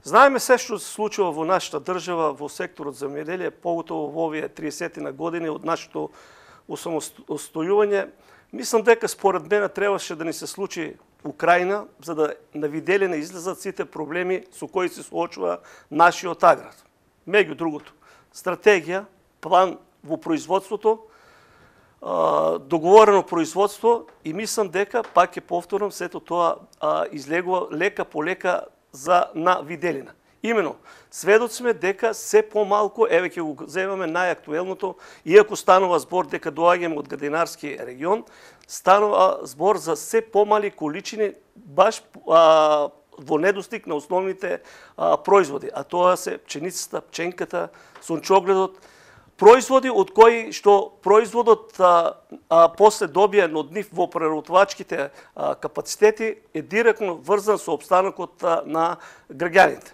Знаеме се што се случува во нашата држава во секторот земјоделие, поготово во овие 30 на години од нашето осамостојување. Мислам дека според мене требаше да ни се случи Украина, за да на виделина излезат сите проблеми со кои се соочува нашиот аграр. Меѓу другото, стратегија, план во производството, договорено производство и мислам дека, пак ќе повторам, сето тоа излегува лека по лека на виделина. Имено, сведоци сме дека се помалку, еве ќе го земеме најактуелното, иако станува збор дека доаѓаме од градинарски регион, станува збор за се помали количини баш во недостиг на основните производи, а тоа се пченицата, пченката, сончогледот, производи од кои што производот после добиен од нив во преработвачките капацитети е директно врзан со опстанокот на граѓаните.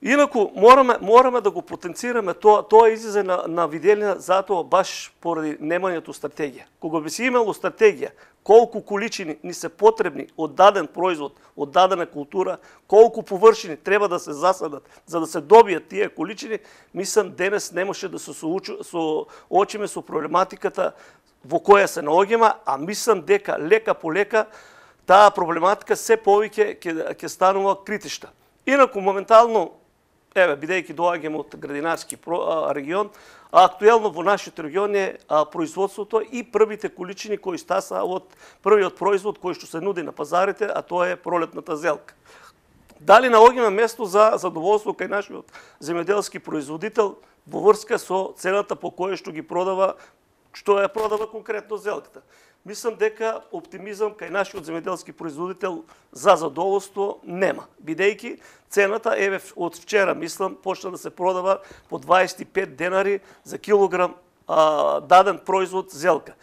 Инаку мораме да го потенцираме тоа излезе на виделина затоа баш поради немањето стратегија. Кога би се имало стратегија колку количини ни се потребни од даден производ, од дадена култура, колку површини треба да се засадат за да се добијат тие количини, мислам денес не може да се соочиме со проблематиката во која се наоѓаме, а мислам дека лека по лека таа проблематика се повеќе ќе станува критична. Инаку моментално, еве, бидејќи доаѓаме од градинарски регион, актуелно во нашиот регион е производството и првите количини кои стаса од првиот производ кој што се нуди на пазарите, а тоа е пролетната зелка. Дали наоѓаме место за задоволство кај нашиот земјоделски производител во врска со цената по која што ги продава, што ја продава конкретно зелката? Мислам дека оптимизам кај нашиот земјоделски производител за задоволство нема, бидејќи цената еве од вчера, мислам, почна да се продава по 25 денари за килограм даден производ зелка.